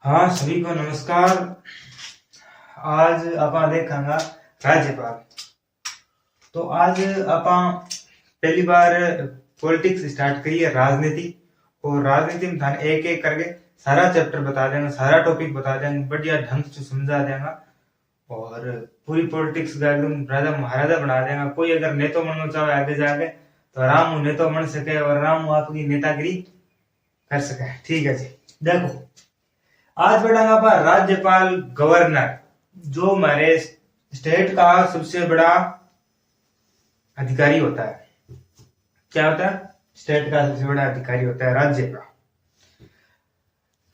हाँ, सभी को नमस्कार। आज ਆਪਾਂ देखांगा राज्यपाल। तो आज ਆਪਾਂ पहली बार पॉलिटिक्स स्टार्ट करी है, राजनीति। और राजनीति में थाने एक एक करके सारा चैप्टर बता देंगे, सारा टॉपिक बता देंगे, बढ़िया ढंग से समझा देंगे और पूरी पॉलिटिक्स का एकदम राजा महाराजा बना देगा। कोई अगर नेता बनना चाहे आगे जाके तो आराम नेता बन सके और आराम आपकी नेतागिरी कर सके। ठीक है जी, देखो आज बढ़ांगा अपन राज्यपाल गवर्नर, जो हमारे स्टेट का सबसे बड़ा अधिकारी होता है। क्या होता है? स्टेट का सबसे बड़ा अधिकारी होता है राज्यपाल।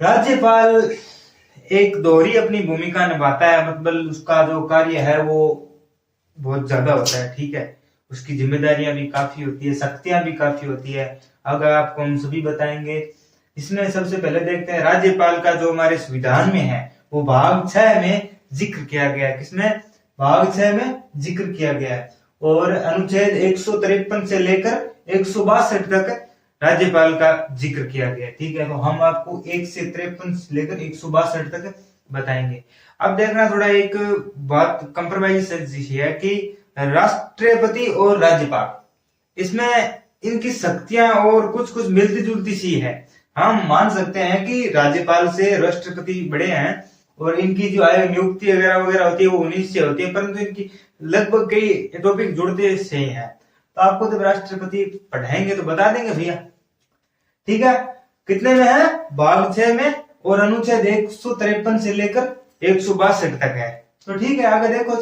राज्यपाल एक दोहरी अपनी भूमिका निभाता है, मतलब उसका जो कार्य है वो बहुत ज्यादा होता है। ठीक है, उसकी जिम्मेदारियां भी काफी होती है, शक्तियां भी काफी होती है। अगर आपको हम सभी बताएंगे, इसमें सबसे पहले देखते हैं राज्यपाल का जो हमारे संविधान में है वो भाग 6 में जिक्र किया गया है। किसमें? भाग 6 में जिक्र किया गया है। और अनुच्छेद 153 से लेकर 162 तक राज्यपाल का जिक्र किया गया है। ठीक है, तो हम आपको 1 से 53 से लेकर 162 तक बताएंगे। अब देखना थोड़ा एक बात कंप्रोमाइज है कि राष्ट्रपति और राज्यपाल, इसमें इनकी शक्तियां और कुछ कुछ मिलती जुलती सी है। हम मान सकते हैं कि राज्यपाल से राष्ट्रपति बड़े हैं और इनकी जो आय नियुक्ति वगैरह वगैरह होती है वो 19 से होती है, परंतु इनकी लगभग कई टॉपिक जुड़ते से ही हैं। तो आपको जब राष्ट्रपति पढ़ाएंगे तो बता देंगे भैया। ठीक है, कितने में है? भाग 6 में, और अनुच्छेद 153 से लेकर 162 तक है। तो ठीक है, आगे देखो।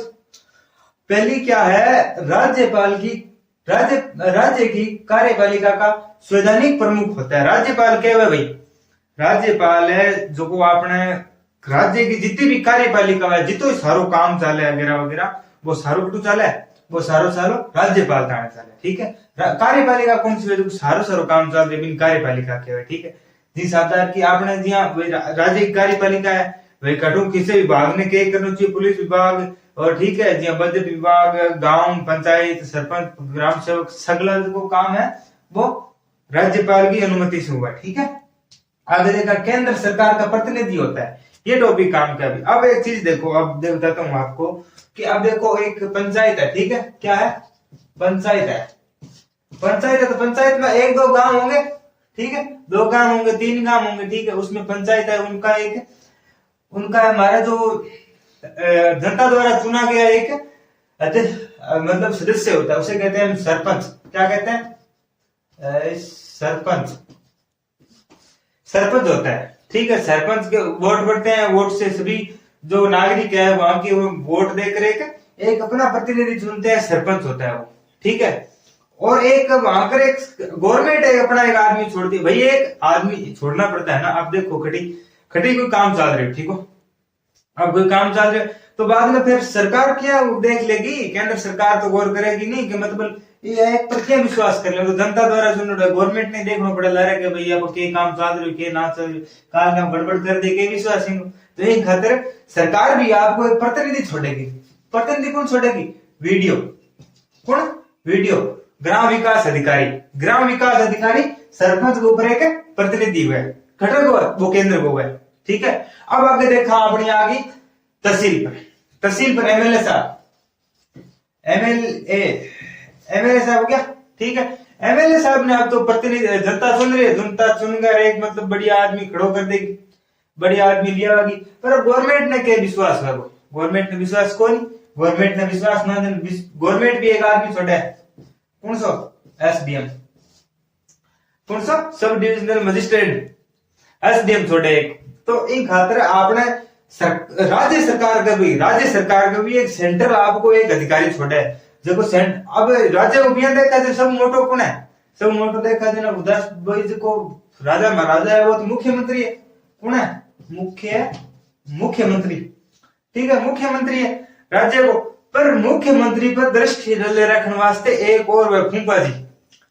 पहली क्या है? राज्यपाल की राज्य की कार्यपालिका का संवैधानिक प्रमुख होता है। राज्यपाल क्या है भाई? राज्यपाल है जो को आपने राज्य की जितनी भी कार्यपालिका है, जितो सारो काम चाले वगैरह वगैरह, वो सारो कटू चाले, वो सारो सारो राज्यपाल ताने चाले। ठीक है, कार्यपालिका कौन सी है? सारो सारो काम चाल रहे कार्यपालिका के। ठीक है, जिस आधार की आपने जी राज्य की कार्यपालिका है वही कटू किसी विभाग ने क्या करना चाहिए? पुलिस विभाग, और ठीक है जी बजट विभाग, गांव पंचायत, सरपंच, ग्राम सेवक, सगला जो काम है वो राज्यपाल की अनुमति से हुआ। ठीक है, आगे देखा केंद्र सरकार का प्रतिनिधि होता है। ये टॉपिक काम का भी। अब एक चीज देखो, अब बताता हूं आपको कि अब देखो एक पंचायत है। ठीक है, क्या है? पंचायत है। पंचायत है तो पंचायत में 1-2 गांव होंगे। ठीक है, 2 गांव होंगे, 3 गांव होंगे। ठीक है, उसमें पंचायत है, उनका हमारा जो जनता द्वारा चुना गया एक मतलब सदस्य होता है, उसे कहते हैं सरपंच। क्या कहते हैं? सरपंच होता है। ठीक है, सरपंच के वोट पड़ते हैं, वोट से सभी जो नागरिक है वहां की वो वोट देकर एक अपना प्रतिनिधि चुनते हैं, सरपंच होता है वो। ठीक है, और एक वहां पर एक गवर्नमेंट है अपना एक आदमी छोड़ती है। भाई एक आदमी छोड़ना पड़ता है ना। अब देखो खटी कोई काम चल रहे, ठीक हो, अब कोई काम चल रहे तो बाद में फिर सरकार क्या देख लेगी? केंद्र सरकार तो गौर करेगी नहीं कि मतलब ये एक पर क्या विश्वास कर ले, तो जनता द्वारा चुना, गवर्नमेंट ने देखना पड़ेगा कि भैया के काम चल रहे के ना चल काल काम गड़बड़ कर दे के विश्वास ही। तो इन खातिर सरकार भी आपको एक प्रतिनिधि छोड़ेगी। प्रतिनिधि कौन छोड़ेगी? वीडियो। कौन? वीडियो, ग्राम विकास अधिकारी। ग्राम विकास अधिकारी सरपंच के ऊपर एक प्रतिनिधि हुआ, घटक हुआ, वो केंद्र को हुआ। ठीक है, अब आगे देखा अपनी आगे तहसील पर। तहसील पर एमएलए साहब, एमएलए साहब हो गया। ठीक है, एमएलए साहब ने अब तो प्रतिनिधि जनता चुन रही है, जनता चुनकर एक मतलब बढ़िया आदमी खड़ो कर देगी, बढ़िया आदमी लिया होगी। पर अब गवर्नमेंट ने क्या विश्वास है? गवर्नमेंट ने विश्वास कौन? गवर्नमेंट ने विश्वास ना दे। गवर्नमेंट भी एक आदमी छोड़ा है, कौन सा? एसडीएम। कौन सा? सब डिविजनल मजिस्ट्रेट, एसडीएम छोड़े एक। तो इन खातिर आपने राज्य सरकार का भी एक सेंट्रल आपको एक अधिकारी छोड़ा है। देखो अब राज्य को बिया देखा जाए, सब मोटो कौन है? सब मोटो देखा जाए ना, उदास को राजा महाराजा है वो तो मुख्यमंत्री है। कौन है? मुख्यमंत्री। ठीक है, मुख्यमंत्री है राज्य को। पर मुख्यमंत्री पर दृष्टि रखने वास्ते एक और वह फूफा जी।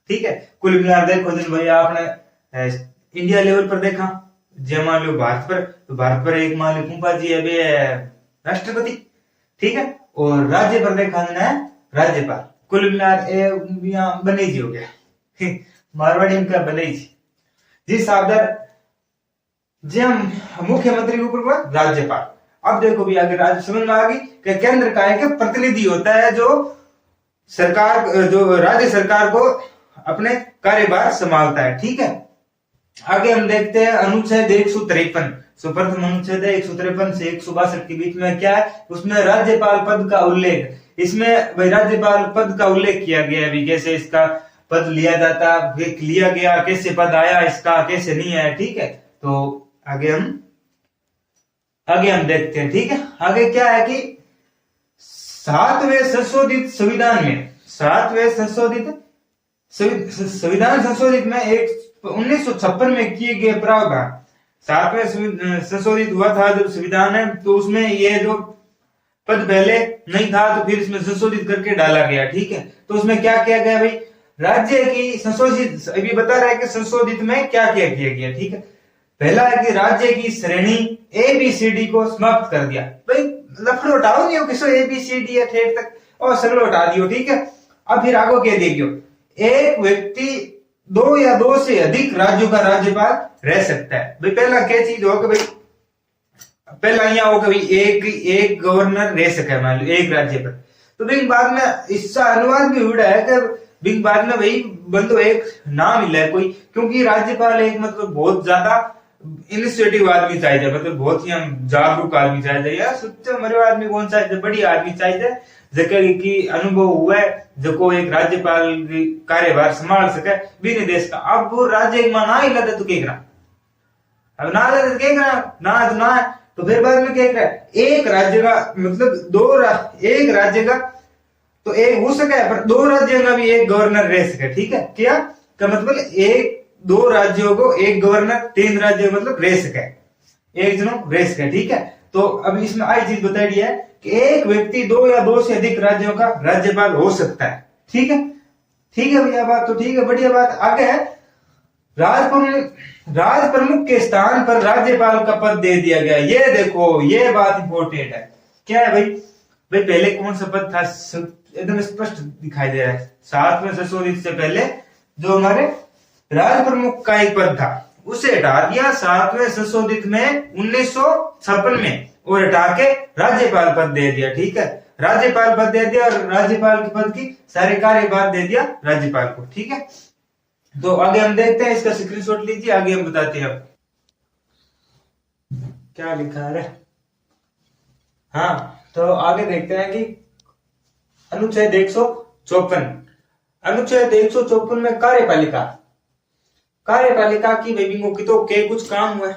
ठीक है, कुल मिलाकर देखो दिन भैया आपने इंडिया लेवल पर देखा, जय मान लो भारत पर, तो भारत पर एक मान लो फूफा जी है राष्ट्रपति। ठीक है, और राज्य पर देखा है राज्यपाल। कुल मिलाकर बने जी हो गया मारवाड़ी का बने जी जिस आदर जी हम मुख्यमंत्री के ऊपर हुआ राज्यपाल। अब देखो भी आगे राज्य समझ में आ गई कि केंद्र का एक प्रतिनिधि होता है जो सरकार जो राज्य सरकार को अपने कार्यभार संभालता है, ठीक है। आगे हम देखते हैं अनुच्छेद 153। प्रथम अनुच्छेद है 153 से 162 के बीच में क्या है, उसमें राज्यपाल पद का उल्लेख। इसमें भाई राज्यपाल पद का उल्लेख किया गया है, कैसे इसका पद लिया जाता, लिया गया, कैसे पद आया इसका, कैसे नहीं आया, ठीक है। तो आगे हम देखते हैं, ठीक है। आगे क्या है कि 7वें संशोधित संविधान में एक 1956 में किए गए प्रावधान, 7वें संशोधित हुआ था जब संविधान है, तो उसमें ये जो पद पहले नहीं था तो फिर इसमें संशोधित करके डाला गया, ठीक है। तो उसमें क्या किया गया भाई, राज्य की संशोधित, अभी बता रहा है कि संशोधित में क्या क्या किया गया, ठीक है। पहला है कि राज्य की श्रेणी ABCD को समाप्त कर दिया। भाई लफड़ो हटाओ नहीं हो किसो ABCD या ठेठ तक और सगलो हटा दियो, ठीक है। अब फिर आगो कह दियो एक व्यक्ति 2 या 2 से अधिक राज्यों का राज्यपाल रह सकता है। भाई पहला क्या चीज हो कि भाई पहला यहाँ हो कि भाई एक गवर्नर रह सके मान लो एक राज्य पर। तो भाई बाद में इसका अनुवाद भी हुआ है कि बाद में भाई बंदो एक नाम मिला है कोई, क्योंकि राज्यपाल एक मतलब बहुत ज्यादा इनिशिएटिव आदमी चाहिए, मतलब बहुत ही हम जागरूक आदमी चाहिए या सच्चे मरे आदमी कौन चाहिए, बड़ी आदमी चाहिए जगह की अनुभव हुआ है जो एक राज्यपाल कार्यभार संभाल सके बिना देश का। अब वो राज्य में ना ही लगे तो क्या करा, अब ना लगे तो क्या करा, ना तो फिर बाद में क्या करा, एक राज्य का मतलब एक राज्य का तो एक हो सके पर 2 राज्यों का भी एक गवर्नर रह सके, ठीक है। क्या का मतलब एक 2 राज्यों को एक गवर्नर, 3 राज्य मतलब रह सके, एक जनों रह सके, ठीक है। तो अब इसमें आई चीज बताई है कि एक व्यक्ति 2 या 2 से अधिक राज्यों का राज्यपाल हो सकता है, ठीक है। ठीक है भैया बात, तो ठीक है, बढ़िया बात। आगे है राज प्रमुख के स्थान पर राज्यपाल का पद दे दिया गया। ये देखो ये बात इंपॉर्टेंट है, क्या है भाई पहले कौन सा पद था, एकदम स्पष्ट दिखाई दे रहा है। 7वें संशोधित से पहले जो हमारे राज प्रमुख का एक पद था उसे हटा दिया 7वें संशोधित में 1956 में, और हटा के राज्यपाल पद दे दिया, ठीक है। राज्यपाल पद दे दिया और राज्यपाल के पद की सारे कार्यभार दे दिया राज्यपाल को, ठीक है। तो आगे हम देखते हैं, इसका स्क्रीनशॉट लीजिए, आगे हम बताते हैं क्या लिखा है। हाँ तो आगे देखते हैं कि अनुच्छेद 154 में कार्यपालिका की वेबिंगों की तो के कुछ काम हुआ है,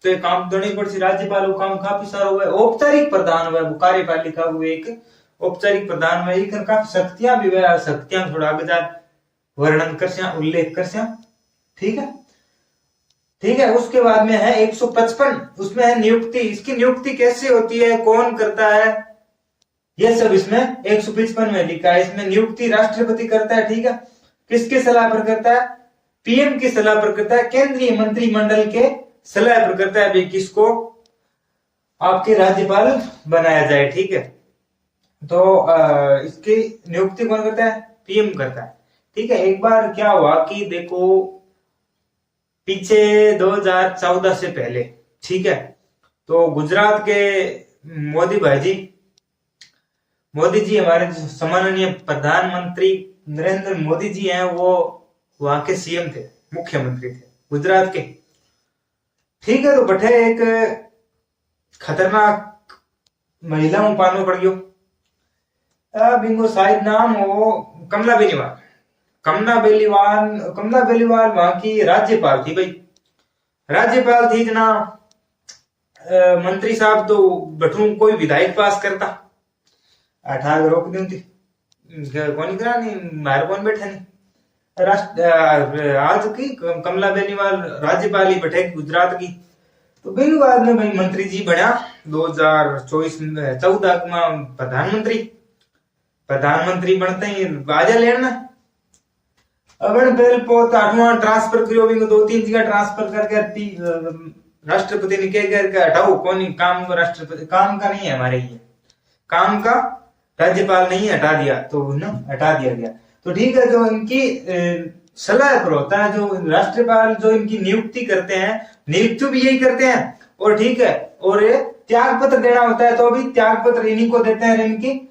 तो ये काम तो नहीं पड़ती राज्यपाल को काम काफी सारा हुआ है। औपचारिक प्रधान हुआ है वो कार्यपालिका को, एक औपचारिक प्रधान हुआ है, काफी शक्तियां भी हुआ, शक्तियां थोड़ा आगे जा वर्णन कर उल्लेख कर, ठीक है। ठीक है, उसके बाद में है 155, उसमें है नियुक्ति। इसकी नियुक्ति कैसे होती है, कौन करता है, ये सब इसमें 155 में लिखा है। इसमें नियुक्ति राष्ट्रपति करता है, ठीक है। किसके सलाह पर करता है, पीएम की सलाह पर करता है, केंद्रीय मंत्रिमंडल के सलाह पर करता है भाई किसको आपके राज्यपाल बनाया जाए, ठीक है। तो इसकी नियुक्ति कौन करता है, पीएम करता है, ठीक है। एक बार क्या हुआ कि देखो पीछे 2014 से पहले, ठीक है, तो गुजरात के मोदी जी हमारे सम्माननीय प्रधानमंत्री नरेंद्र मोदी जी हैं, वो वहां के सीएम थे, मुख्यमंत्री थे गुजरात के, ठीक है। तो बटे एक खतरनाक महिला पानो पड़ गयो, अब इनको शायद नाम हो कमला बेलीवाल वहां की राज्यपाल थी भाई, राज्यपाल थी जना। मंत्री साहब तो बठू कोई विधायक पास करता अठार रोक दी थी, कौन करा नहीं बाहर कौन बैठा नहीं। आज की कमला बेनीवाल राज्यपाल ही बैठे गुजरात की। तो बेनीवाल में भाई मंत्री जी बना 2014 में प्रधानमंत्री बनते ही बाजा लेना। अगर बेल पोत 8वां ट्रांसफर करियो, 2-3 जगह ट्रांसफर करके राष्ट्रपति ने कह करके हटाओ, कौन काम राष्ट्रपति काम का नहीं है हमारे, ये काम का राज्यपाल नहीं हटा दिया, तो ना हटा दिया गया। तो ठीक है, जो इनकी सलाह पर होता है, जो राष्ट्रपाल जो इनकी नियुक्ति करते हैं नियुक्त भी यही करते हैं। और ठीक है, और ये त्याग पत्र देना होता है तो भी त्याग पत्र इन्हीं को देते हैं। इनकी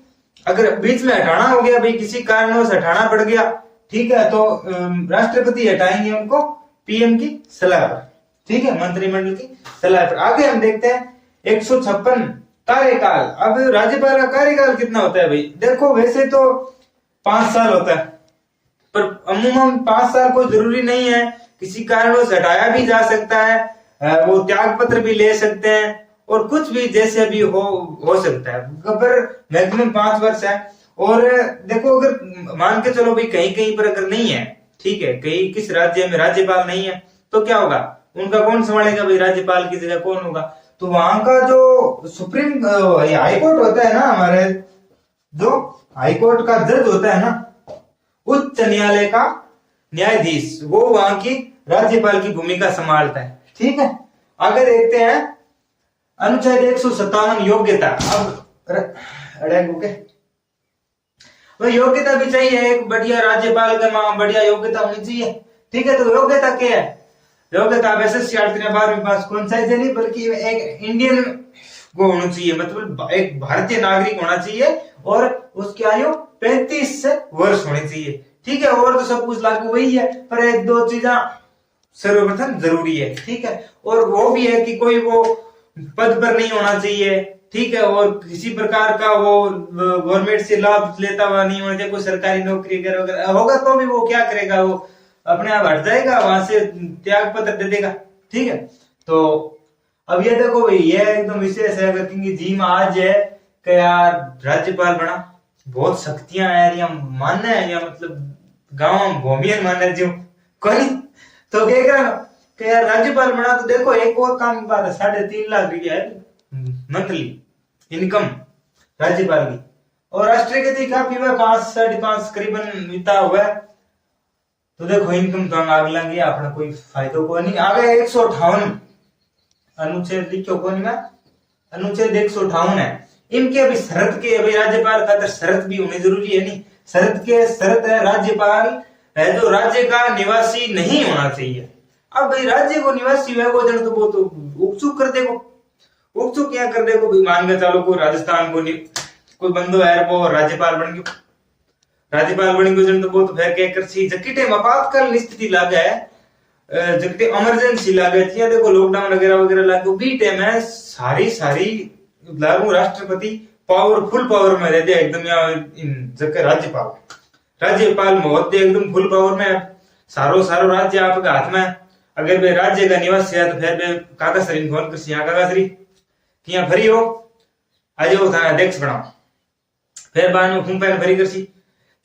अगर बीच में हटाना हो गया, भाई किसी कारणवश हटाना पड़ गया, ठीक है, तो राष्ट्रपति हटाएंगे उनको पीएम की सलाह पर, ठीक है, मंत्रिमंडल की सलाह पर। आगे हम देखते हैं 156 कार्यकाल। अब राज्यपाल का कार्यकाल कितना होता है भाई? देखो वैसे तो 5 साल होता है, पर अमूमन 5 साल कोई जरूरी नहीं है, किसी कारणवश हटाया भी जा सकता है, वो त्याग पत्र भी ले सकते हैं और कुछ भी जैसे भी हो सकता है, पर मैक्सिमम 5 वर्ष है। और देखो अगर मान के चलो भाई कहीं कहीं पर अगर नहीं है, ठीक है, कहीं किस राज्य में राज्यपाल नहीं है तो क्या होगा, उनका कौन संभालेगा भाई? राज्यपाल की जगह कौन होगा? तो वहां का जो सुप्रीम हाई कोर्ट होता है ना, हमारे जो हाई कोर्ट का जज होता है ना, उच्च न्यायालय का न्यायाधीश, वो वहां की राज्यपाल की भूमिका संभालता है, ठीक है। आगे देखते हैं अनुच्छेद 157 योग्यता। अब योग्यता भी चाहिए, एक बढ़िया राज्यपाल का नाम बढ़िया योग्यता होनी चाहिए, ठीक है। तो योग्यता क्या है? योग्यता एसएससी 12वीं पास कौन सा नहीं, बल्कि एक इंडियन को होना चाहिए, मतलब एक भारतीय नागरिक होना चाहिए और उसकी आयु 35 वर्ष होनी चाहिए, ठीक है। और तो सब कुछ लागू वही है, पर एक दो चीजें सर्वप्रथम जरूरी है, ठीक है। और वो भी है कि कोई वो पद पर नहीं होना चाहिए, ठीक है, और किसी प्रकार का वो गवर्नमेंट से लाभ लेता हुआ नहीं होना चाहिए, कोई सरकारी नौकरी वगैरह होगा तो भी वो क्या करेगा, वो अपने आप हट जाएगा वहां से, त्याग पत्र दे देगा, ठीक है। तो अब ये देखो भाई, ये एकदम विशेष है क्योंकि जी आज है कि यार राज्यपाल बना, बहुत शक्तियां है या मानना है, या मतलब गांव भूमियन मानना जो कोई तो कहेगा कि यार राज्यपाल बना। तो देखो एक और काम की बात है, 3.5 लाख रुपया है मंथली इनकम राज्यपाल की, और राष्ट्रपति काफी हुआ 5-5.5 करीबन बीता हुआ है। तो देखो इनकम तो आग लगे अपना कोई फायदो को नहीं। आगे 158 अनुच्छेद लिखो कौन में, अनुच्छेद 158 है। इनके अभी शर्त के, अभी राज्यपाल खातर शर्त भी होनी जरूरी है, नहीं शर्त है राज्यपाल है जो राज्य का निवासी नहीं होना चाहिए। अब भाई राज्य को निवासी है वो जन तो वो तो उपचुक कर देगो, उपचुक क्या कर देगो भाई, मान के चलो को राजस्थान को कोई बंदो है वो राज्यपाल बन गयो, राज्यपाल बन गयो जन तो वो तो फिर क्या कर सी जकिटे आपातकालीन स्थिति लागे है, जकिटे इमरजेंसी लागे थी, देखो लॉकडाउन वगैरह वगैरह लागू बी टाइम है, सारी लागू राष्ट्रपति फुल पावर में रहते एकदम, या जके राज्यपाल महोदय एकदम फुल पावर में, सारो राज्य आपके हाथ में। अगर वे राज्य का निवासी है तो फिर वे कागज सरी फोन कर यहाँ कागज सरी यहाँ भरी हो, आज वो था अध्यक्ष बनाओ, फिर बाद में फूंपा भरी कर सी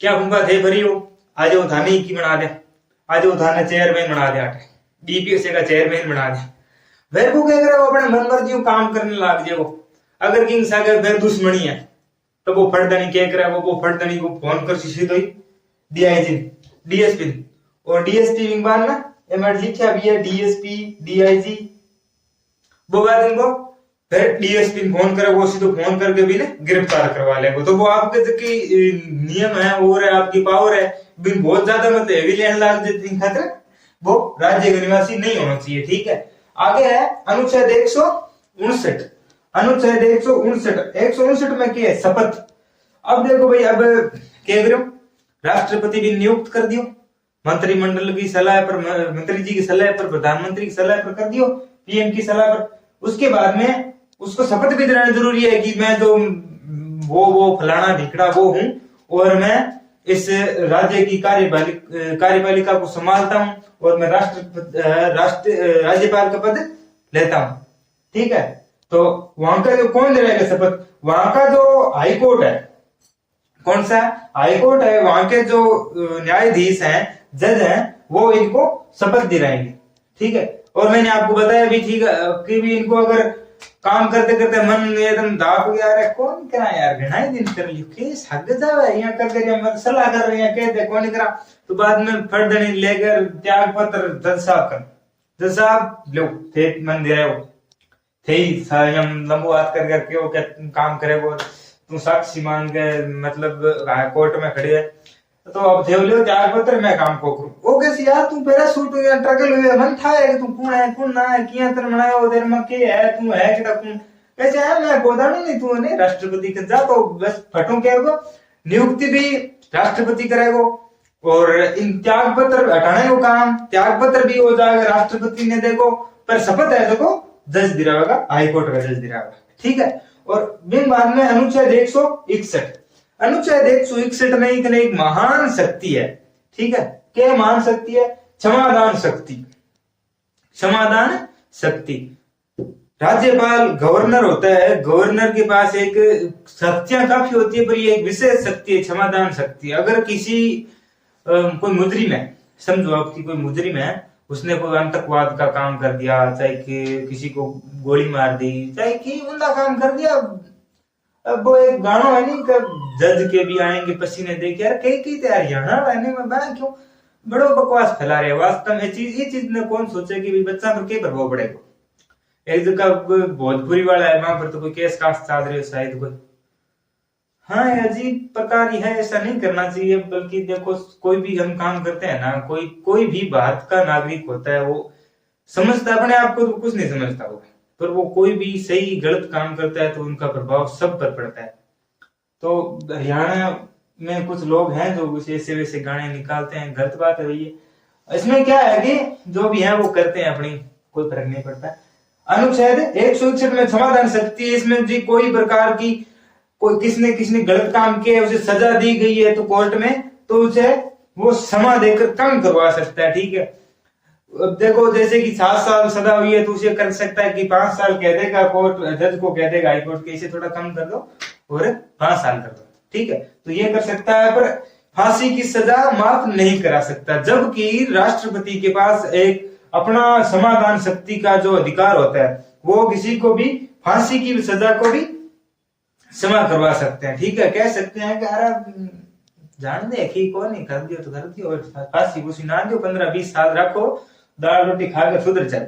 क्या फूंपा थे भरी हो, आज वो थाने की बना दे, आज वो थाने चेयरमैन बना दे, डीपीएससी का चेयरमैन बना दे, फिर वो क्या करे वो अपने मन मर्जी काम करने लग जाए। वो अगर किंग सागर फिर दुश्मनी है तो वो फटदनी क्या करे, वो फटदनी को फोन कर सी सीधो डीआईजी डीएसपी, और डीएसपी विंग बाद में एमएड लिखा भी है डीएसपी डीआईजी, वो बाद इनको फिर डीएसपी फोन करे, वो सीधो फोन करके भी गिरफ्तार करवा लेगा। तो वो आपके जो नियम है और आपकी पावर है बिन बहुत ज्यादा मतलब हेवी लेने लग जाती खातिर वो राज्य का निवासी नहीं होना चाहिए, ठीक है। आगे है अनुच्छेद 159, अनुच्छेद 159 में क्या है, शपथ। अब देखो भाई, अब क्या करो, राष्ट्रपति भी नियुक्त कर दियो, मंत्रिमंडल की सलाह पर, मंत्री जी की सलाह पर, प्रधानमंत्री की सलाह पर कर दियो, पीएम की सलाह पर। उसके बाद में उसको शपथ भी दिलाना जरूरी है कि मैं तो वो फलाना ढिकड़ा वो हूं और मैं इस राज्य की कार्यपालिका को संभालता हूं और मैं राज्यपाल का पद लेता हूं, ठीक है। तो वहां का जो कौन दिलाएगा शपथ, वहां का जो हाई कोर्ट है, कौन सा हाई कोर्ट है, वहां के जो न्यायाधीश हैं, जज हैं, वो इनको शपथ दिलाएंगे, ठीक है। और मैंने आपको बताया भी ठीक है कि भी इनको अगर काम करते करते मन एकदम दाप हो गया, अरे कौन करा यार घना ही दिन कर लियो केस हग जावे यहाँ कर सलाह कर रहे हैं कहते कौन करा, तो बाद में फर्दनी लेकर त्याग पत्र जज साहब लो थे मन दे रहे हो थे हम लंबो हाथ करके वो क्या काम करे, वो तू साक्षी मान के मतलब कोर्ट में खड़े है तो अब थे लियो त्याग पत्र मैं काम को करूं ओ कैसी यार तू पैराशूट हो गया ट्रगल हुए मन था है तू कौन है कौन ना है किया तर बनायो देर में के है तू है केड़ा कौन कैसे है मैं गोदानो नहीं तू ने राष्ट्रपति के जा तो बस फटू के को नियुक्ति भी राष्ट्रपति करेगा और इन त्याग पत्र हटाने को काम त्याग पत्र भी हो जाएगा राष्ट्रपति ने देखो पर शपथ है देखो जज दिलाएगा हाई कोर्ट का जज दिलाएगा ठीक है। और बिन बाद में अनुच्छेद 161 अनुच्छेद 161 में एक महान शक्ति है ठीक है क्या महान शक्ति है क्षमादान शक्ति क्षमादान शक्ति। राज्यपाल गवर्नर होता है गवर्नर के पास एक शक्तियां काफी होती है पर ये एक विशेष शक्ति है क्षमादान शक्ति। अगर किसी कोई मुजरिम है समझो आपकी कोई मुजरिम है उसने कोई आतंकवाद का काम कर दिया चाहे कि किसी को गोली मार दी चाहे कि उनका काम कर दिया अब वो एक गाना है नहीं कब जज के भी आएंगे पसीने देख यार कई कई तो हरियाणा रहने में मैं क्यों बड़ो बकवास फैला रहे वास्तव में ये चीज ने कौन सोचे कि बच्चा पर क्या प्रभाव पड़ेगा। एक जगह भोजपुरी वाला है वहां पर तो कोई केस कास्ट चल रहे हो शायद कोई हाँ अजीब प्रकार ही है ऐसा नहीं करना चाहिए बल्कि देखो कोई भी हम काम करते हैं ना कोई भी भारत का नागरिक होता है वो समझता अपने आप को तो कुछ नहीं समझता वो पर वो कोई भी सही गलत काम करता है तो उनका प्रभाव सब पर पड़ता है। तो हरियाणा में कुछ लोग हैं जो ऐसे वैसे गाने निकालते हैं गलत बात है भैया इसमें क्या है कि जो भी है वो करते हैं अपनी कोई फर्क नहीं पड़ता। अनुच्छेद 161 में क्षमादान शक्ति है इसमें जी कोई प्रकार की कोई किसने गलत काम किया उसे सजा दी गई है तो कोर्ट में तो उसे वो क्षमा देकर कम करवा सकता है ठीक है। अब देखो जैसे कि 7 साल सजा हुई है तो उसे कर सकता है कि 5 साल कह देगा कोर्ट जज को कह देगा हाई कोर्ट के इसे थोड़ा कम कर दो और 5 साल कर दो ठीक है तो ये कर सकता है पर फांसी की सजा माफ नहीं करा सकता जबकि राष्ट्रपति के पास एक अपना समाधान शक्ति का जो अधिकार होता है वो किसी को भी फांसी की सजा को भी क्षमा करवा सकते हैं ठीक है। कह सकते हैं कि अरे जान दे कि कौन नहीं कर दियो तो कर दियो और फांसी उसी ना दो 15-20 साल रखो दाल रोटी खाकर सुधर जाए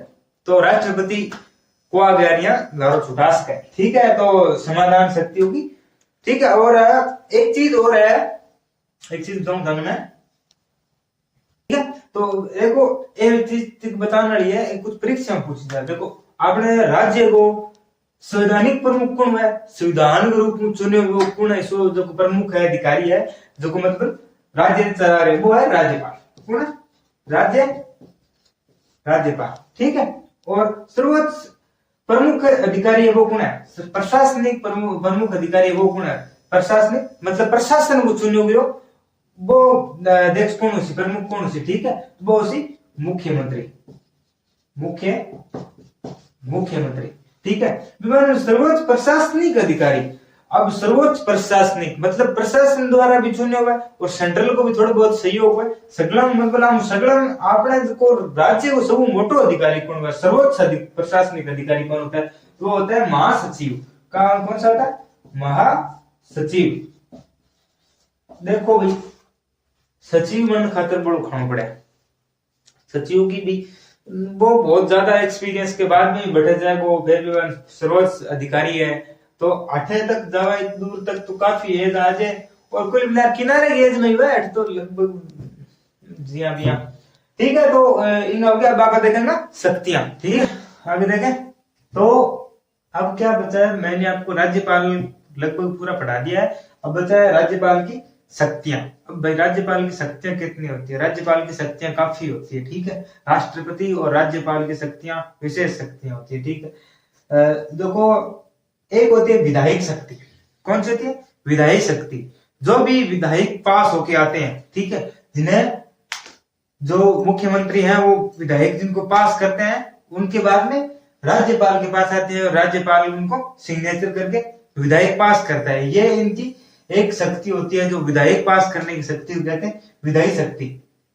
तो राष्ट्रपति को आ गया गारो छुटा सके ठीक है तो समाधान शक्ति होगी ठीक है। और एक चीज और है एक चीज बताऊं था मैं ठीक है तो देखो एक चीज बताने वाली है कुछ परीक्षा पूछी जाए देखो आपने राज्य को संवैधानिक प्रमुख कौन है संविधान के रूप में चुने हुए कौन है सो जो प्रमुख है अधिकारी है जो को मतलब राज्य चला रहे वो है राज्यपाल कौन है राज्यपाल ठीक है। और सर्वोच्च प्रमुख अधिकारी है वो कौन है प्रशासनिक प्रमुख अधिकारी है वो कौन है प्रशासनिक मतलब प्रशासन को चुने हुए वो अध्यक्ष कौन सी प्रमुख कौन सी ठीक है वो उसी मुख्यमंत्री ठीक है। सर्वोच्च प्रशासनिक अधिकारी अब सर्वोच्च प्रशासनिक मतलब प्रशासन द्वारा भी चुने हुआ है और सेंट्रल को भी थोड़ा बहुत सहयोग हुआ है सगलम आपने को राज्य को सब मोटो अधिकारी कौन हुआ सर्वोच्च प्रशासनिक अधिकारी कौन होता है तो वो होता है महासचिव का कौन सा होता है महासचिव। देखो भाई सचिव मन खातर बड़ो खाना पड़ा सचिव की भी वो बहुत ज्यादा एक्सपीरियंस के बाद में बैठे जाए वो फिर भी सर्वोच्च अधिकारी है तो 8 तक जावा दूर तक तो काफी एज आ जाए और कुल मिलाकर किनारे एज में बैठ तो लगभग जिया बिया ठीक है। तो इन हो गया बाका देखेंगे शक्तियां ठीक है आगे देखें तो अब क्या बचा है मैंने आपको राज्यपाल लगभग पूरा पढ़ा दिया है अब बचा है राज्यपाल की शक्तियां। अब भाई राज्यपाल की शक्तियां कितनी होती है राज्यपाल की शक्तियां काफी होती है ठीक है। राष्ट्रपति और राज्यपाल की शक्तियां विशेष शक्तियां होती है ठीक है। देखो एक होती है विधायक शक्ति कौन सी होती है विधायक शक्ति जो भी विधायक पास होके आते हैं ठीक है जिन्हें जो मुख्यमंत्री हैं वो विधायक जिनको पास करते हैं उनके बाद में राज्यपाल के पास आते हैं और राज्यपाल उनको सिग्नेचर करके विधायक पास करता है। ये इनकी एक शक्ति होती है जो विधायक पास करने की शक्ति कहते हैं विधायी शक्ति।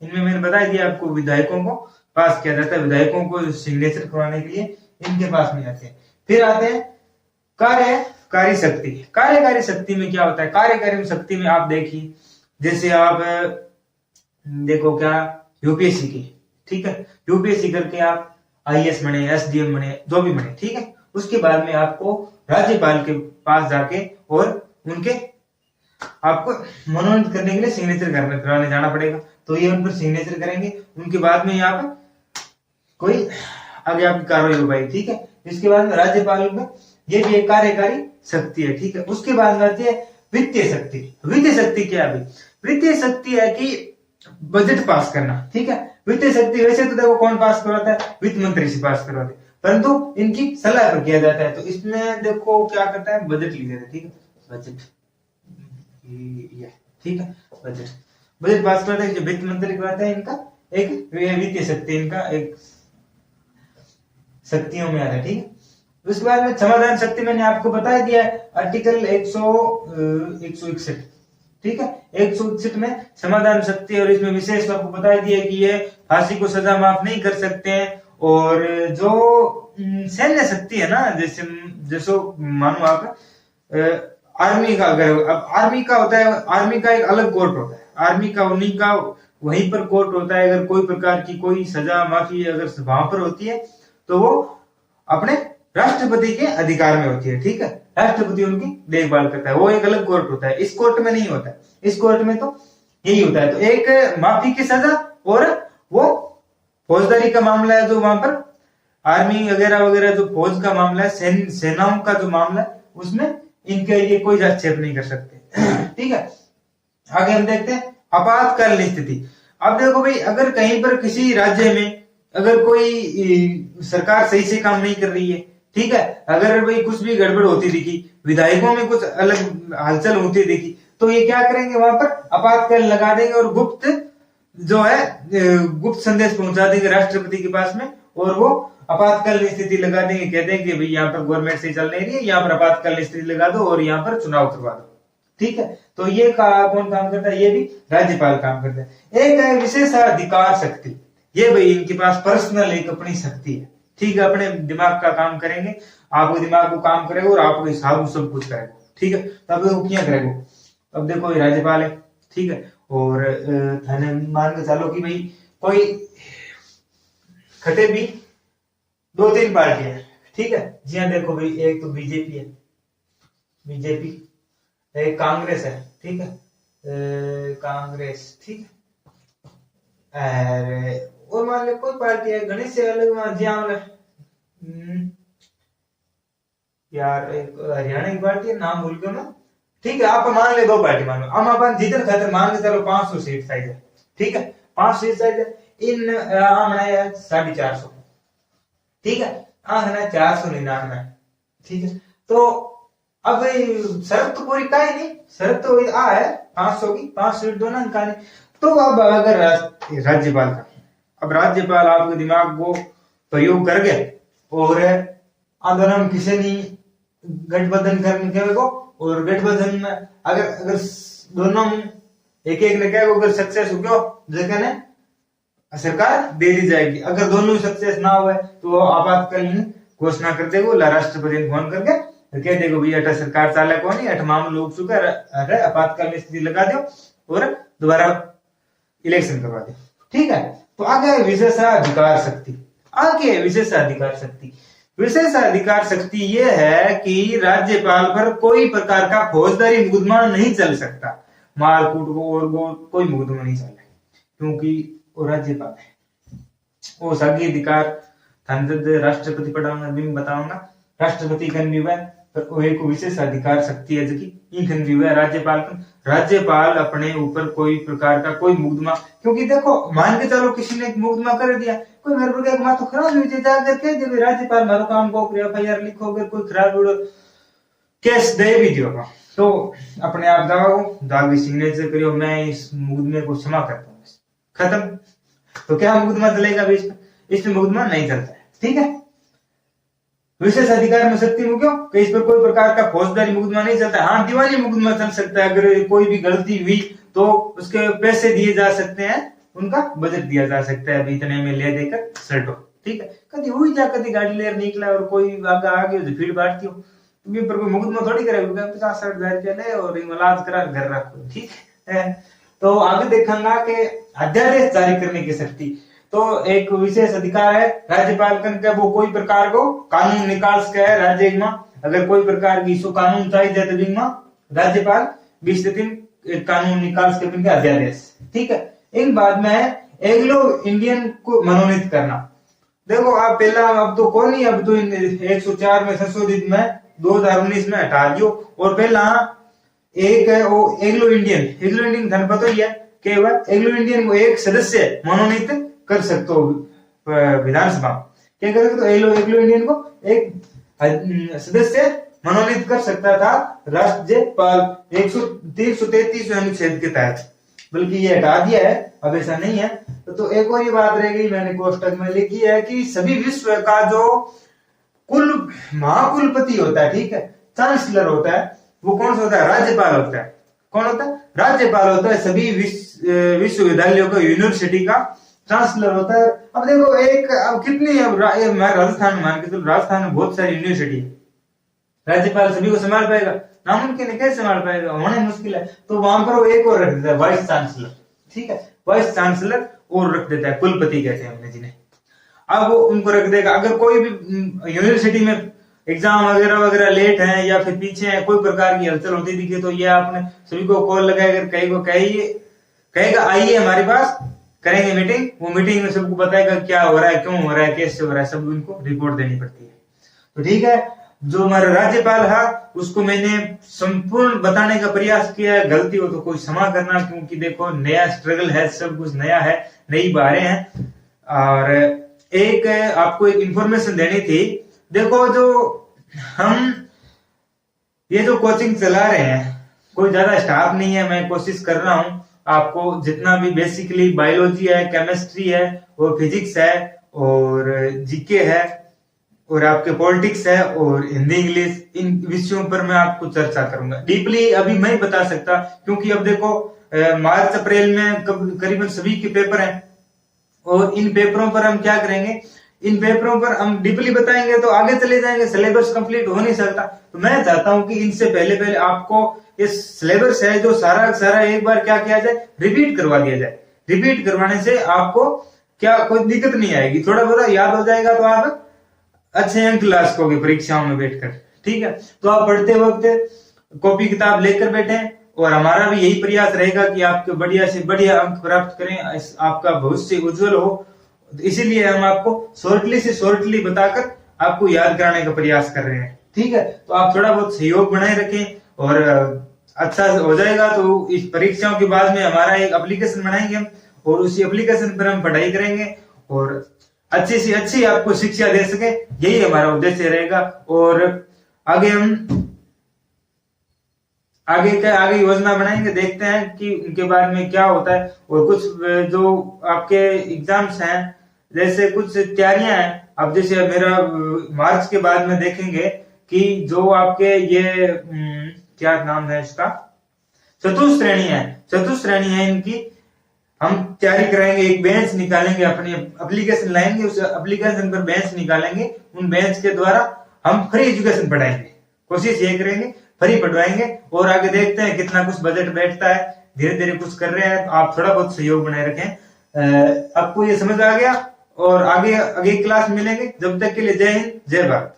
इनमें मैंने बता दिया आपको विधायकों को पास किया जाता है विधायकों को सिग्नेचर करवाने के लिए इनके पास में आते हैं। फिर आते हैं कार्यकारी शक्ति। कार्यकारी शक्ति में क्या होता है कार्यकारी शक्ति में आप देखिए जैसे आप देखो क्या यूपीएससी की ठीक है यूपीएससी करके आप आईएएस बने एसडीएम बने जो भी बने ठीक है उसके बाद में आपको राज्यपाल के पास जाके और उनके आपको मनोनीत करने के लिए सिग्नेचर कराने जाना पड़ेगा। तो ये उन पर सिग्नेचर करेंगे, उनके बाद में यहाँ पर कोई आगे आपकी कार्रवाई हो पाएगी। ठीक है, इसके बाद में राज्यपाल में ये भी एक कार्यकारी शक्ति है। ठीक है, उसके बाद में आती है वित्तीय शक्ति। वित्तीय शक्ति क्या है? वित्तीय शक्ति है कि बजट पास करना। ठीक है, वित्तीय शक्ति वैसे तो देखो कौन पास करवाता है? वित्त मंत्री से पास करवाते हैं, परंतु इनकी सलाह पर किया जाता है। तो इसमें देखो क्या करता है? बजट लिख देता है। ठीक है, बजट, ठीक है, बजट पास करता है, जो वित्त मंत्री करवाता है। इनका एक वित्तीय शक्ति, इनका एक शक्तियों में आता है। ठीक है, उसके बाद में समाधान शक्ति मैंने आपको बता दिया है, आर्टिकल 161। ठीक है, 161 में समाधान शक्ति, और इसमें विशेष आपको बता दिया कि ये फांसी को सजा माफ नहीं कर सकते हैं। और जो सैन्य शक्ति है ना, जैसे मानो आप आर्मी का, अगर अब आर्मी का होता है, आर्मी का एक अलग कोर्ट होता है, आर्मी का उन्हीं का वहीं पर कोर्ट होता है। अगर कोई प्रकार की कोई सजा माफी अगर वहां पर होती है तो वो अपने राष्ट्रपति के अधिकार में होती है। ठीक है, राष्ट्रपति उनकी देखभाल करता है, वो एक अलग कोर्ट होता है। इस कोर्ट में नहीं होता है, इस कोर्ट में तो यही होता है। तो एक माफी की सजा और वो फौजदारी का मामला है, जो वहां पर आर्मी वगैरह वगैरह जो फौज का मामला है, सेनाओं का जो मामला है, उसमें इनके लिए कोई हस्तक्षेप नहीं कर सकते। ठीक है, आगे हम देखते हैं आपातकालीन स्थिति। अब देखो भाई, अगर कहीं पर किसी राज्य में अगर कोई सरकार सही से काम नहीं कर रही है, ठीक है, अगर भाई कुछ भी गड़बड़ होती दिखी, विधायकों में कुछ अलग हलचल होती दिखी, तो ये क्या करेंगे? वहां पर आपातकाल लगा देंगे और गुप्त जो है गुप्त संदेश पहुंचा देंगे राष्ट्रपति के पास में, और वो आपातकालीन स्थिति लगा देंगे। कहते हैं कि भाई यहाँ पर गवर्नमेंट से चल नहीं रही है, यहाँ पर आपातकालीन स्थिति लगा दो और यहाँ पर चुनाव करवा दो। ठीक है, तो ये कौन काम करता है? ये भी राज्यपाल काम करता है। एक है विशेषाधिकार शक्ति। ये भाई इनके पास पर्सनल एक अपनी शक्ति है। ठीक है, अपने दिमाग का काम करेंगे, आपको दिमाग को काम करेगा और आपको हिसाब सब कुछ करेगा। ठीक है, तब वो क्या करेगा? अब देखो ये राज्यपाल है, ठीक है, और थाने मान के चलो कि भाई कोई खटे भी 2-3 पार्टी है। ठीक है, जी हाँ, देखो भाई एक तो बीजेपी है, बीजेपी, एक कांग्रेस है। ठीक है, कांग्रेस, ठीक है, और मान लो कोई पार्टी है, गणेश से अलग यार एक हरियाणा की पार्टी है, नाम भूल गया मैं। ठीक है, आप मान ले 2 पार्टी मान लो, हम अपन जीतन खातर मान के चलो 500 सीट साइज है। ठीक है, 500 सीट साइज है, इन आमना है 450। ठीक है, आंगना 499। ठीक है, तो अब शर्त तो पूरी का ही नहीं, शर्त तो है 500 की, 5 सीट दो ना निकाले। तो अब अगर राज्यपाल का, अब राज्यपाल आपके दिमाग को प्रयोग कर गए और आंदोलन किसी ने गठबंधन करने के को, और गठबंधन में अगर दोनों एक ने कहा अगर सक्सेस हो गया जगह ने सरकार दे दी जाएगी। अगर दोनों सक्सेस ना हुए तो आपातकालीन घोषणा कर देगा, राष्ट्रपति ने फोन करके कह देगा भैया अठ सरकार चाले को नहीं, अठ मामले लोग चुका है, आपातकालीन स्थिति लगा दो और दोबारा इलेक्शन करवा दो। ठीक है, तो आगे विशेषाधिकार शक्ति। आगे विशेषाधिकार शक्ति, विशेषाधिकार शक्ति ये है कि राज्यपाल पर कोई प्रकार का फौजदारी मुकदमा नहीं चल सकता, मारकूट को और वो कोई मुकदमा नहीं चल, क्योंकि वो राज्यपाल है। वो सभी अधिकार राष्ट्रपति पढ़ाऊंगा भी बताऊंगा, राष्ट्रपति का भी है, पर वो एक विशेष अधिकार शक्ति है जो कि इन भी है राज्यपाल का। राज्यपाल अपने ऊपर कोई प्रकार का कोई मुकदमा, क्योंकि देखो मान के चलो किसी ने मुकदमा कर दिया, कोई मेरे को माँ तो खराब हुई जाकर के जब राज्यपाल मारो काम को FIR लिखो, अगर कोई खराब केस दे भी दियो तो अपने आप दागी सिग्नेचर करियो, मैं इस मुकदमे को क्षमा करता हूँ, खत्म। तो क्या मुकदमा चलेगा? इसमें मुकदमा नहीं चलता है। ठीक है, विशेष अधिकार में शक्ति मुक्यो कि इस पर कोई प्रकार का फौजदारी मुकदमा नहीं चलता। हाँ, दीवानी मुकदमा चल सकता है, अगर कोई भी गलती हुई तो उसके पैसे दिए जा सकते हैं, उनका बजट दिया जा सकता है, अभी इतने में ले देकर सल्टो। ठीक है, कभी हुई जा, कभी गाड़ी लेकर निकला और कोई आगे आ गया तो फील्ड बांटती हो, तुम्हें पर कोई मुकदमा थोड़ी करेगा, 50-60 हजार रुपया ले और इलाज करा घर रखो। ठीक है, तो आगे देखेंगा कि अध्यादेश जारी करने की शक्ति। तो एक विशेष अधिकार है राज्यपाल का, वो कोई प्रकार को कानून निकाल सके है राज्य में, अगर कोई प्रकार की कानून चाहिए तो राज्यपाल 20 से 3 कानून निकाल के इनके अध्यादेश, ठीक है। इन बाद में एंग्लो इंडियन को मनोनीत करना। देखो आप पहला, अब तो कौन नहीं, अब तो 104 में संशोधित में 2019 में हटा दियो। और पहला एक है वो एंग्लो इंडियन धन पता ही है कि वह एंग्लो इंडियन को एक सदस्य मनोनीत कर सकते हो विधानसभा। क्या कर सकते हो, एंग्लो इंडियन को एक सदस्य मनोनीत कर सकता था राज्यपाल 333 अनुच्छेद के तहत, बल्कि ये हटा दिया है, अब ऐसा नहीं है। तो एक और ये बात रह गई, मैंने कोष्टक में लिखी है कि सभी विश्व का जो कुल महाकुलपति होता है, ठीक है, चांसलर होता है, वो कौन सा होता है, राज्यपाल होता है। कौन होता है, राज्यपाल होता है। सभी विश्वविद्यालयों का, यूनिवर्सिटी का चांसलर होता है। अब देखो एक, अब कितनी, अब राजस्थान मान के चलो, राजस्थान में बहुत सारी यूनिवर्सिटी है, राज्यपाल सभी को संभाल पाएगा, नामुमकिन है, कैसे संभाल पाएगा, होना मुश्किल है। तो वहां पर वो एक और रख देता है, वाइस चांसलर, ठीक है, वाइस चांसलर और रख देता है, कुलपति कहते हैं उन्हें जिन्हें। अब वो उनको रख देगा। अगर कोई भी यूनिवर्सिटी में एग्जाम वगैरह वगैरह लेट है या फिर पीछे है, कोई प्रकार की हलचल होती दिखे, तो ये आपने सभी को कॉल लगाकर कहेगा आइए हमारे पास, करेंगे मीटिंग। वो मीटिंग में सबको बताएगा क्या हो रहा है, क्यों हो रहा है, कैसे हो रहा है, सब उनको रिपोर्ट देनी पड़ती है। तो ठीक है, जो हमारा राज्यपाल है उसको मैंने संपूर्ण बताने का प्रयास किया है, गलती हो तो कोई क्षमा करना, क्योंकि देखो नया स्ट्रगल है, सब कुछ नया है, नई बारें हैं। और एक आपको एक इंफॉर्मेशन देनी थी। देखो जो हम ये जो कोचिंग चला रहे हैं, कोई ज्यादा स्टाफ नहीं है, मैं कोशिश कर रहा हूं आपको जितना भी बेसिकली बायोलॉजी है, केमिस्ट्री है, और फिजिक्स है, और जीके है, और आपके पॉलिटिक्स है, और हिंदी इंग्लिश, इन विषयों पर मैं आपको चर्चा करूंगा। डीपली अभी मैं बता सकता, क्योंकि अब देखो मार्च अप्रैल में करीबन सभी के पेपर हैं, और इन पेपरों पर हम क्या करेंगे, इन पेपरों पर हम डीपली बताएंगे तो आगे चले जाएंगे, सिलेबस कंप्लीट हो नहीं सकता। तो मैं चाहता हूं कि इनसे पहले आपको ये सिलेबस है जो सारा एक बार क्या किया जाए, रिपीट करवा दिया जाए। रिपीट करवाने से आपको क्या कोई दिक्कत नहीं आएगी, थोड़ा बहुत याद हो जाएगा, तो आप अच्छे अंक ला सकोगे परीक्षाओं में बैठकर, ठीक है। तो आप पढ़ते वक्त कॉपी किताब लेकर बैठे, और हमारा भी यही प्रयास रहेगा कि आपके बढ़िया से बढ़िया अंक प्राप्त करें, आपका भविष्य उज्जवल हो। इसीलिए हम आपको शॉर्टली से शॉर्टली बताकर आपको याद कराने का प्रयास कर रहे हैं, ठीक है। तो आप थोड़ा बहुत सहयोग बनाए रखें, और अच्छा हो जाएगा। तो इस परीक्षाओं के बाद में हमारा एक एप्लीकेशन बनाएंगे हम, और उसी एप्लीकेशन पर हम पढ़ाई करेंगे, और अच्छी से अच्छी आपको शिक्षा दे सके, यही हमारा उद्देश्य रहेगा। और आगे हम आगे योजना बनाएंगे, देखते हैं कि उनके बाद में क्या होता है। और कुछ जो आपके एग्जाम्स हैं, जैसे कुछ तैयारियां हैं, अब जैसे मेरा मार्च के बाद में देखेंगे कि जो आपके ये क्या नाम है इसका, चतुश्रेणी है इनकी हम तैयारी कराएंगे। एक बेंच निकालेंगे, अपनी एप्लीकेशन लाएंगे, उस एप्लीकेशन पर बेंच निकालेंगे, उन बेंच के द्वारा हम फ्री एजुकेशन पढ़ाएंगे, कोशिश ये करेंगे फ्री पढ़वाएंगे। और आगे देखते हैं कितना कुछ बजट बैठता है, धीरे धीरे कुछ कर रहे हैं, तो आप थोड़ा बहुत सहयोग बनाए रखें। आपको ये समझ आ गया, और आगे क्लास मिलेंगे, जब तक के लिए जय हिंद, जय भारत।